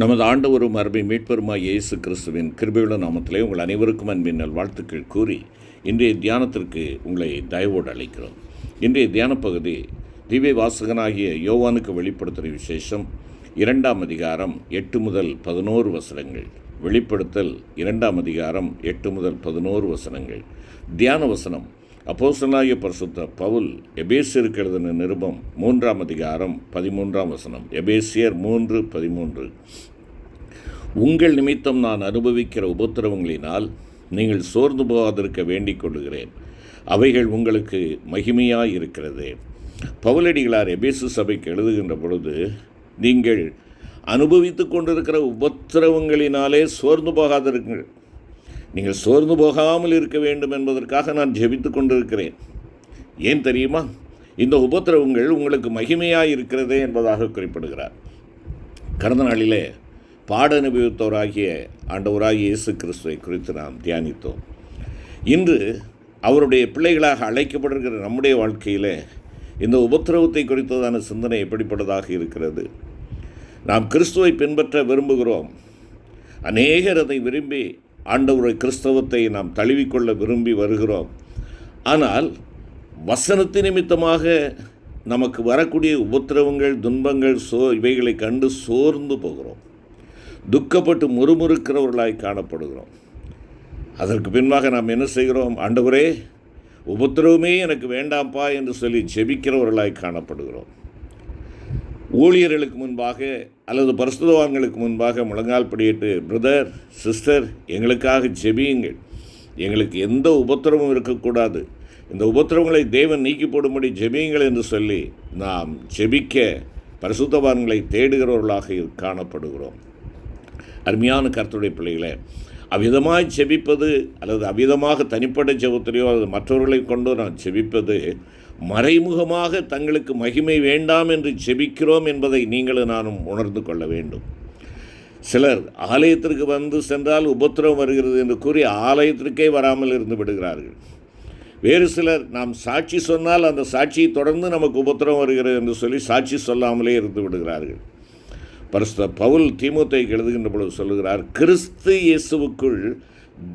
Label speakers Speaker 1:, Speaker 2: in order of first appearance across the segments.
Speaker 1: நமது ஆண்டவரும் அருமை மீட்பெருமாய் இயேசு கிறிஸ்துவின் கிருபையுள்ள நாமத்திலே உங்கள் அனைவருக்கும் அன்பின் நல்வாழ்த்துக்கள் கூறி இன்றைய தியானத்திற்கு உங்களை தயவோடு அழைக்கிறோம். இன்றைய தியான பகுதி திவ்ய வாசகனாகிய யோவானுக்கு வெளிப்படுத்துகிற விசேஷம் 2ஆம் அதிகாரம் 8 முதல் 11 வசனங்கள். வெளிப்படுத்தல் 2ஆம் அதிகாரம் 8 முதல் 11 வசனங்கள். தியான வசனம் அப்போஸ்தலனாகிய பரிசுத்த பவுல் எபேசியருக்கு எழுதின நிருபம் 3ஆம் அதிகாரம் 13ஆம் வசனம். எபேசியர் 3:13. உங்கள் நிமித்தம் நான் அனுபவிக்கிற உபத்திரவங்களினால் நீங்கள் சோர்ந்து போகாதிருக்க வேண்டிக் கொள்கிறேன். அவைகள் உங்களுக்கு மகிமையாய் இருக்கிறது. பவுலடிகளார் எபேசு சபைக்கு எழுதுகின்ற பொழுது, நீங்கள் அனுபவித்து கொண்டிருக்கிற உபத்திரவங்களினாலே சோர்ந்து போகாதிருங்கள், நீங்கள் சோர்ந்து போகாமல் இருக்க வேண்டும் என்பதற்காக நான் ஜெபித்து கொண்டிருக்கிறேன். ஏன் தெரியுமா? இந்த உபத்திரவங்கள் உங்களுக்கு மகிமையாக இருக்கிறதே என்பதாக குறிப்பிடுகிறார். கடந்த நாளிலே பாட அனுபவித்தவராகிய ஆண்டவராகிய இயேசு கிறிஸ்துவை குறித்து நாம் தியானித்தோம். இன்று அவருடைய பிள்ளைகளாக அழைக்கப்பட்டிருக்கிற நம்முடைய வாழ்க்கையில் இந்த உபத்திரவத்தை குறித்ததான சிந்தனை எப்படிப்பட்டதாக இருக்கிறது? நாம் கிறிஸ்துவை பின்பற்ற விரும்புகிறோம். அநேகர் அதை விரும்பி ஆண்டவருடைய கிறிஸ்தவத்தை நாம் தழுவிக்கொள்ள விரும்பி வருகிறோம். ஆனால் வசனத்தின் நிமித்தமாக நமக்கு வரக்கூடிய உபத்திரவங்கள், துன்பங்கள், இவைகளை கண்டு சோர்ந்து போகிறோம், துக்கப்பட்டு முறுமுறுக்கிறவர்களாய் காணப்படுகிறோம். அதற்கு பின்பாக நாம் என்ன செய்கிறோம்? ஆண்டவரே, உபத்திரவமே எனக்கு வேண்டாம்ப்பா என்று சொல்லி ஜெபிக்கிறவர்களாய் காணப்படுகிறோம். ஊழியர்களுக்கு முன்பாக அல்லது பரிசுத்தவான்களுக்கு முன்பாக முழங்கால் படியிட்டு, பிரதர், சிஸ்டர், எங்களுக்காக ஜெபியுங்கள், எங்களுக்கு எந்த உபத்திரமும் இருக்கக்கூடாது, இந்த உபத்திரவங்களை தேவன் நீக்கி போடும்படி ஜெபியுங்கள் என்று சொல்லி நாம் ஜெபிக்க பரிசுத்தவான்களை தேடுகிறவர்களாக காணப்படுகிறோம். அருமையான கர்த்தருடைய பிள்ளைகளை, அவ்விதமாய் ஜெபிப்பது அல்லது அவ்விதமாக தனிப்பட்ட ஜெபத்திலையோ அல்லது மற்றவர்களை கொண்டோ நான் ஜெபிப்பது மறைமுகமாக தங்களுக்கு மகிமை வேண்டாம் என்று ஜெபிக்கிறோம் என்பதை நீங்களும் நானும் உணர்ந்து கொள்ள வேண்டும். சிலர் ஆலயத்திற்கு வந்து சென்றால் உபத்திரவம் வருகிறது என்று கூறி ஆலயத்திற்கே வராமல் இருந்து விடுகிறார்கள். வேறு சிலர் நாம் சாட்சி சொன்னால் அந்த சாட்சியை தொடர்ந்து நமக்கு உபத்திரவம் வருகிறது என்று சொல்லி சாட்சி சொல்லாமலே இருந்து விடுகிறார்கள். பரிசுத்த பவுல் தீமோத்தேயுக்கு எழுதுகின்ற பொழுது சொல்லுகிறார், கிறிஸ்து இயேசுவுக்குள்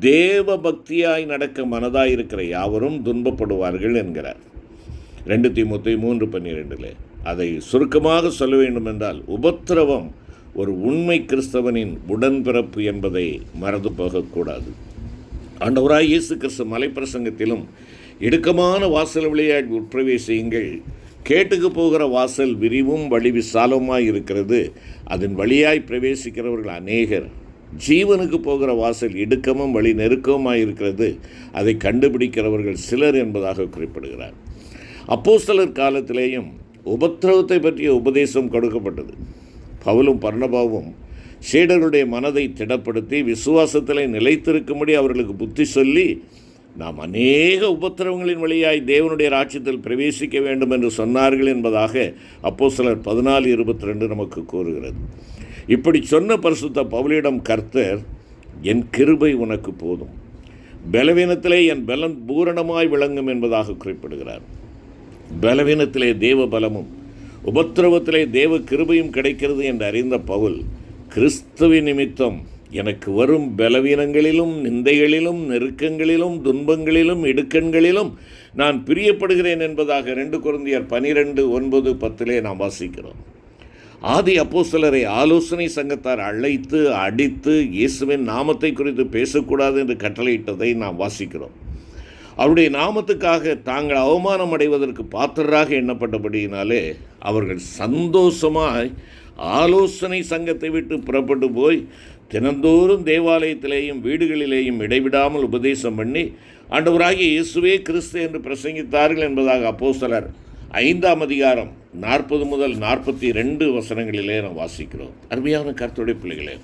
Speaker 1: தேவ பக்தியாய் நடக்க மனதாய் இருக்கிற யாவரும் துன்பப்படுவார்கள் என்கிறார். 2 தீமோத்தேயு 3:12. அதை சுருக்கமாக சொல்ல வேண்டும் என்றால், உபத்திரவம் ஒரு உண்மை கிறிஸ்தவனின் உடன்பிறப்பு என்பதை மறந்து போகக்கூடாது. ஆண்டவராய் இயேசு கிறிஸ்து மலைப்பிரசங்கத்திலும் இடுக்கமான வாசல் வழியாய் உட்பிரவேசியுங்கள், கேட்டுக்கு போகிற வாசல் விரிவும் வழி விசாலமாய் இருக்கிறது, அதன் வழியாய் பிரவேசிக்கிறவர்கள் அநேகர், ஜீவனுக்கு போகிற வாசல் இடுக்கமும் வழி நெருக்கமாய் இருக்கிறது, அதை கண்டுபிடிக்கிறவர்கள் சிலர் என்பதாக குறிப்பிடுகிறார். அப்போஸ்தலர் காலத்திலேயும் உபத்திரவத்தை பற்றிய உபதேசம் கொடுக்கப்பட்டது. பவுலும் பர்னபாவும் சீடர்களுடைய மனதை திடப்படுத்தி விசுவாசத்திலே நிலைத்திருக்கும்படி அவர்களுக்கு புத்தி சொல்லி, நாம் அநேக உபத்திரவங்களின் வழியாய் தேவனுடைய ராஜ்யத்தில் பிரவேசிக்க வேண்டும் என்று சொன்னார்கள் என்பதாக அப்போஸ்தலர் 14:22 நமக்கு கூறுகிறது. இப்படி சொன்ன பரிசுத்த பவுலிடம் கர்த்தர், என் கிருபை உனக்கு போதும், பலவீனத்திலே என் பலன் பூரணமாய் விளங்கும் என்பதாக குறிப்பிடுகிறார். பலவீனத்திலே தேவ பலமும் உபத்திரவத்திலே தேவ கிருபையும் கிடைக்கிறது என்று அறிந்த பவுல், கிறிஸ்துவின் நிமித்தம் எனக்கு வரும் பலவீனங்களிலும், நிந்தைகளிலும், நெருக்கங்களிலும், துன்பங்களிலும், இடுக்கண்களிலும் நான் பிரியப்படுகிறேன் என்பதாக 2 கொரிந்தியர் 12:9-10 நாம் வாசிக்கிறோம். ஆதி அப்போஸ்தலரை ஆலோசனை சங்கத்தார் அழைத்து அடித்து இயேசுவின் நாமத்தை குறித்து பேசக்கூடாது என்று கட்டளையிட்டதை நாம் வாசிக்கிறோம். அவருடைய நாமத்துக்காக தாங்கள் அவமானம் அடைவதற்கு பாத்திரராக எண்ணப்பட்டபடியினாலே அவர்கள் சந்தோஷமாய் ஆலோசனை சங்கத்தை விட்டு புறப்பட்டு போய் தினந்தோறும் தேவாலயத்திலேயும் வீடுகளிலேயும் இடைவிடாமல் உபதேசம் பண்ணி ஆண்டவராகிய இயேசுவே கிறிஸ்து என்று பிரசங்கித்தார்கள் என்பதாக அப்போஸ்தலர் 5ஆம் அதிகாரம் 40 முதல் 42 வசனங்களிலே நாம் வாசிக்கிறோம். அருமையான கர்த்தருடைய பிள்ளைகளே,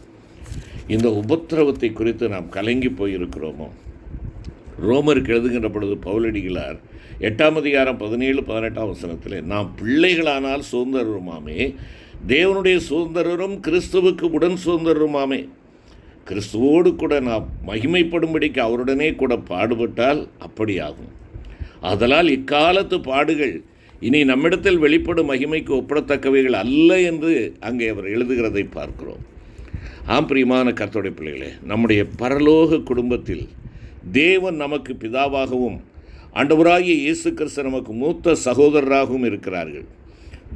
Speaker 1: இந்த உபத்திரவத்தை குறித்து நாம் கலங்கி போயிருக்கிறோமோ? ரோமருக்கு எழுதுகின்ற பொழுது பவுலடிகளார் 8ஆம் அதிகாரம் 17-18 வசனத்தில், நாம் பிள்ளைகளானால் சுதந்திரருமாமே, தேவனுடைய சுதந்திரரும் கிறிஸ்துவுக்கு உடன் சுதந்திரருமாமே, கிறிஸ்துவோடு கூட நாம் மகிமைப்படும்படிக்கு அவருடனே கூட பாடுபட்டால் அப்படியாகும். ஆதலால் இக்காலத்து பாடுகள் இனி நம்மிடத்தில் வெளிப்படும் மகிமைக்கு ஒப்பிடத்தக்கவைகள் அல்ல என்று அங்கே அவர் எழுதுகிறதை பார்க்கிறோம். பிரியமான கர்த்தருடைய பிள்ளைகளே, நம்முடைய பரலோக குடும்பத்தில் தேவன் நமக்கு பிதாவாகவும் ஆண்டவராகிய இயேசு கிறிஸ்து நமக்கு மூத்த சகோதரராகவும் இருக்கிறார்கள்.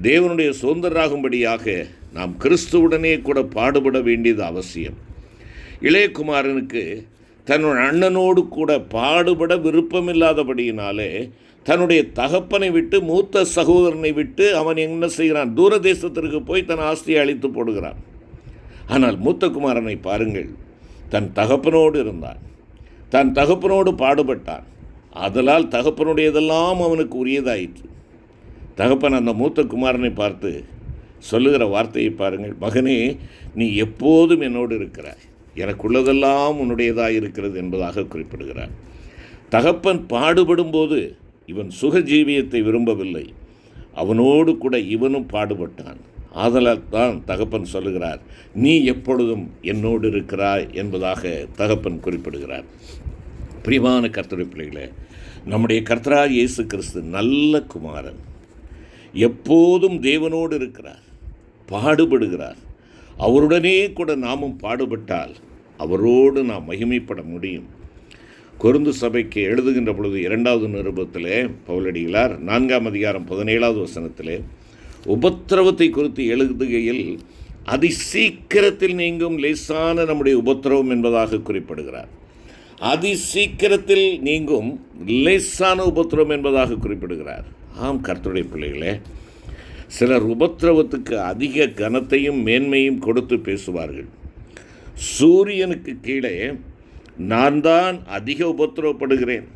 Speaker 1: தேவனுடைய சுதந்திரராகும்படியாக நாம் கிறிஸ்துவுடனே கூட பாடுபட வேண்டியது அவசியம். இளையகுமாரனுக்கு தன்னுடைய அண்ணனோடு கூட பாடுபட விருப்பமில்லாதபடியினாலே தன்னுடைய தகப்பனை விட்டு மூத்த சகோதரனை விட்டு அவன் என்ன செய்கிறான்? தூரதேசத்திற்கு போய் தன் ஆஸ்தியை அழித்து போடுகிறான். ஆனால் மூத்த குமாரனை பாருங்கள், தன் தகப்பனோடு இருந்தான், தன் தகப்பனோடு பாடுபட்டான். அதனால் தகப்பனுடையதெல்லாம் அவனுக்கு உரியதாயிற்று. தகப்பன் அந்த மூத்த குமாரனை பார்த்து சொல்லுகிற வார்த்தையை பாருங்கள், மகனே, நீ எப்போதும் என்னோடு இருக்கிறாய், எனக்குள்ளதெல்லாம் உன்னுடையதாக இருக்கிறது என்பதாக குறிப்பிடுகிறார். தகப்பன் பாடுபடும்போது இவன் சுகஜீவியத்தை விரும்பவில்லை, அவனோடு கூட இவனும் பாடுபட்டான். ஆதலால் தான் தகப்பன் சொல்லுகிறார், நீ எப்பொழுதும் என்னோடு இருக்கிறாய் என்பதாக தகப்பன் குறிப்பிடுகிறார். பிரியமான கர்த்தருடைய பிள்ளைகளே, நம்முடைய கர்த்தராகிய இயேசு கிறிஸ்து நல்ல குமாரன், எப்போதும் தேவனோடு இருக்கிறார், பாடுபடுகிறார். அவருடனே கூட நாமும் பாடுபட்டால் அவரோடு நாம் மகிமைப்பட முடியும். கொரிந்து சபைக்கு எழுதுகின்ற பொழுது 2வது நிருபத்திலே பவுலடிகளார் 4ஆம் அதிகாரம் 17வது வசனத்திலே உபத்திரவத்தை குறித்து எழுதுகையில் அதிசீக்கிரத்தில் நீங்கும் லேசான நம்முடைய உபத்திரவம் என்பதாக குறிப்பிடுகிறார். அதிசீக்கிரத்தில் நீங்கும் லேசான உபத்திரவம் என்பதாக குறிப்பிடுகிறார். கர்த்தருடைய பிள்ளைகளே, சிலர் உபத்திரவத்துக்கு அதிக கனத்தையும் மேன்மையும் கொடுத்து பேசுவார்கள். சூரியனுக்கு கீழே நான் தான் அதிக உபத்திரவப்படுகிறேன்,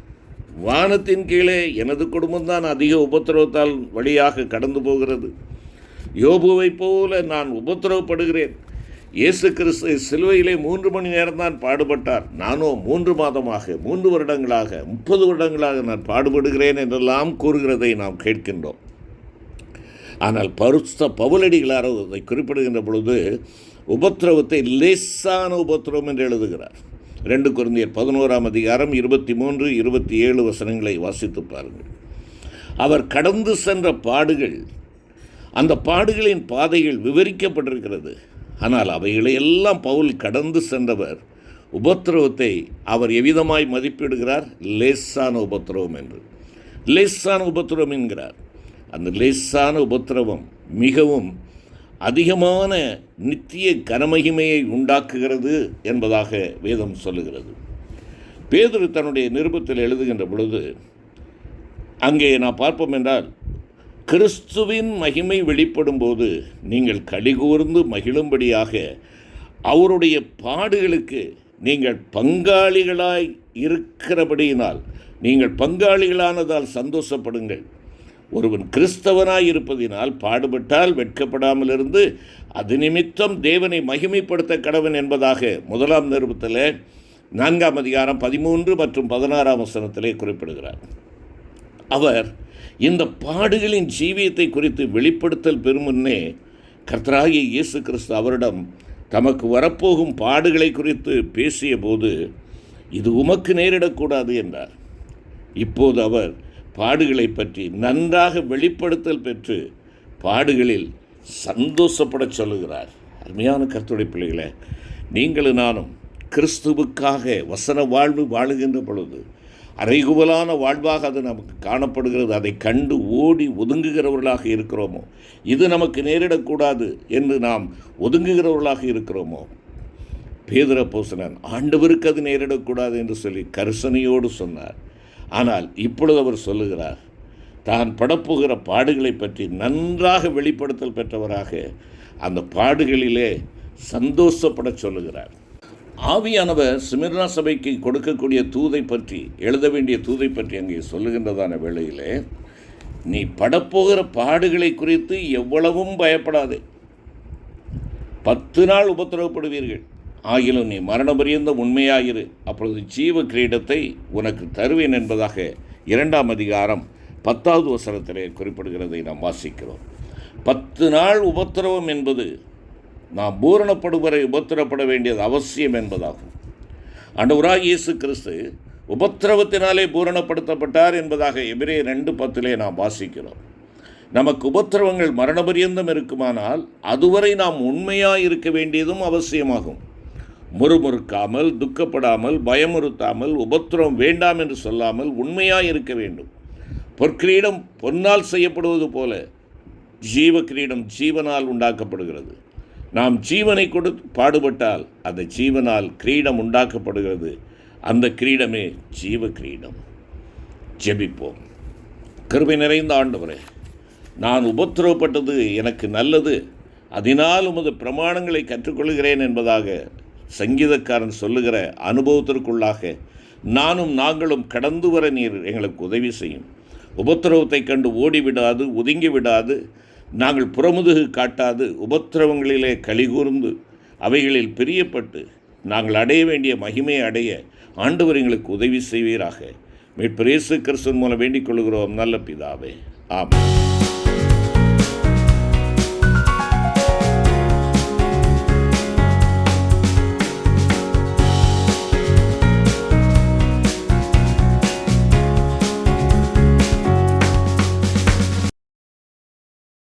Speaker 1: வானத்தின் கீழே எனது குடும்பம்தான் அதிக உபத்திரவத்தால் வழியாக கடந்து போகிறது, யோபுவைப் போல நான் உபத்திரவப்படுகிறேன், இயேசு கிறிஸ்து சிலுவையிலே 3 மணி நேரம் தான் பாடுபட்டார், நானோ 3 மாதமாக 3 வருடங்களாக 30 வருடங்களாக நான் பாடுபடுகிறேன் என்றெல்லாம் கூறுகிறதை நாம் கேட்கின்றோம். ஆனால் பரிசுத்த பவுலடிகளார் அதை குறிப்பிடுகின்ற பொழுது உபத்திரவத்தை லேசான உபத்திரவம் என்று எழுதுகிறார். 2 கொரிந்தியர் 11ஆம் அதிகாரம் 23, 27 வசனங்களை வாசித்து பாருங்கள். அவர் கடந்து சென்ற பாடுகள், அந்த பாடுகளின் பாதைகள் விவரிக்கப்பட்டிருக்கிறது. ஆனால் அவைகளை எல்லாம் பவுல் கடந்து சென்றவர். உபத்திரவத்தை அவர் எவ்விதமாய் மதிப்பிடுகிறார்? லேசான உபத்திரவம் என்று. லேசான உபத்திரவம் என்கிறார். அந்த லேசான உபத்திரவம் மிகவும் அதிகமான நித்திய கனமகிமையை உண்டாக்குகிறது என்பதாக வேதம் சொல்லுகிறது. பேதுரு தன்னுடைய நிருபத்தில் எழுதுகின்ற பொழுது அங்கே நான் பார்ப்போம் என்றால், கிறிஸ்துவின் மகிமை வெளிப்படும் போது நீங்கள் கலிகூர்ந்து மகிழும்படியாக அவருடைய பாடுகளுக்கு நீங்கள் பங்காளிகளாய் இருக்கிறபடியினால், நீங்கள் பங்காளிகளானதால் சந்தோஷப்படுங்கள். ஒருவன் கிறிஸ்தவனாய் இருப்பதினால் பாடுபட்டால் வெட்கப்படாமல் இருந்து அது நிமித்தம் தேவனை மகிமைப்படுத்த கடவன் என்பதாக 1ஆம் நிருபத்தில் 4ஆம் அதிகாரம் 13 மற்றும் 16ஆம் வசனத்திலே குறிப்பிடுகிறார். அவர் இந்த பாடுகளின் ஜீவியத்தை குறித்து வெளிப்படுத்தல் பெறும் முன்னே கர்த்தராகிய இயேசு கிறிஸ்து அவரிடம் தமக்கு வரப்போகும் பாடுகளை குறித்து பேசிய போது இது உமக்கு நேரிடக்கூடாது என்றார். இப்போது அவர் பாடுகளை பற்றி நன்றாக வெளிப்படுத்தல் பெற்று பாடுகளில் சந்தோஷப்பட சொல்லுகிறார். அருமையான கர்த்தருடைய பிள்ளைகளே, நீங்களும் நானும் கிறிஸ்துவுக்காக வசன வாழ்வு வாழுகின்ற பொழுது அறைகுவலான வாழ்வாக அது நமக்கு காணப்படுகிறது. அதை கண்டு ஓடி ஒதுங்குகிறவர்களாக இருக்கிறோமோ, இது நமக்கு நேரிடக்கூடாது என்று நாம் ஒதுங்குகிறவர்களாக இருக்கிறோமோ, பேதுரு அப்போஸ்தலன் ஆண்டவருக்கு அது நேரிடக்கூடாது என்று சொல்லி கரிசனையோடு சொன்னார். ஆனால் இப்பொழுது அவர் சொல்லுகிறார், தான் படப்போகிற பாடுகளை பற்றி நன்றாக வெளிப்படுத்தல் பெற்றவராக அந்த பாடுகளிலே சந்தோஷப்பட சொல்லுகிறார். ஆவியானவர் சிமிர்னா சபைக்கு கொடுக்கக்கூடிய தூதை பற்றி, எழுத வேண்டிய தூதை பற்றி அங்கே சொல்லுகின்றதான வேளையிலே, நீ படப்போகிற பாடுகளை குறித்து எவ்வளவும் பயப்படாதே, 10 நாள் உபத்திரவப்படுவீர்கள், ஆகிலும் நீ மரணபரியந்தம் உண்மையாயிரு, அப்பொழுது ஜீவ கிரீடத்தை உனக்கு தருவேன் என்பதாக 2ஆம் அதிகாரம் 10வது வசனத்திலே குறிப்பிடுகிறதை நாம் வாசிக்கிறோம். 10 நாள் உபத்திரவம் என்பது நாம் பூரணப்படும் வரை உபத்திரப்பட வேண்டியது அவசியம் என்பதாகும். ஆண்டவராகிய இயேசு கிறிஸ்து உபத்திரவத்தினாலே பூரணப்படுத்தப்பட்டார் என்பதாக எபிரேயர் 2:10 நாம் வாசிக்கிறோம். நமக்கு உபத்திரவங்கள் மரணபரியந்தம் இருக்குமானால் அதுவரை நாம் உண்மையாக இருக்க வேண்டியதும் அவசியமாகும். முறுமுறுக்காமல், துக்கப்படாமல், பயமுறுத்தாமல், உபத்திரவம் வேண்டாம் என்று சொல்லாமல் உண்மையாக இருக்க வேண்டும். பொற்கிரீடம் பொன்னால் செய்யப்படுவது போல ஜீவ கிரீடம் ஜீவனால் உண்டாக்கப்படுகிறது. நாம் ஜீவனை கொடுத்து பாடுபட்டால் அந்த ஜீவனால் கிரீடம் உண்டாக்கப்படுகிறது. அந்த கிரீடமே ஜீவ கிரீடம். ஜெபிப்போம். கிருபை நிறைந்த ஆண்டவரே, நான் உபத்திரவப்பட்டது எனக்கு நல்லது, அதனால் உமது பிரமாணங்களை கற்றுக்கொள்கிறேன் என்பதாக சங்கீதக்காரன் சொல்லுகிற அனுபவத்திற்குள்ளாக நாங்களும் கடந்து வர நீர் எங்களுக்கு உதவி செய்யும். உபத்திரவத்தை கண்டு ஓடிவிடாது, ஒதுங்கி விடாது, நாங்கள் புறமுதுகு காட்டாது, உபத்திரவங்களிலே கலிகூர்ந்து அவைகளில் பிரியப்பட்டு நாங்கள் அடைய வேண்டிய மகிமையை அடைய ஆண்டவர் எங்களுக்கு உதவி செய்வீராக. மீட்பர் இயேசு கிறிஸ்துவின் மூலம் வேண்டிக் கொள்கிறோம் நல்ல பிதாவே. ஆமென்.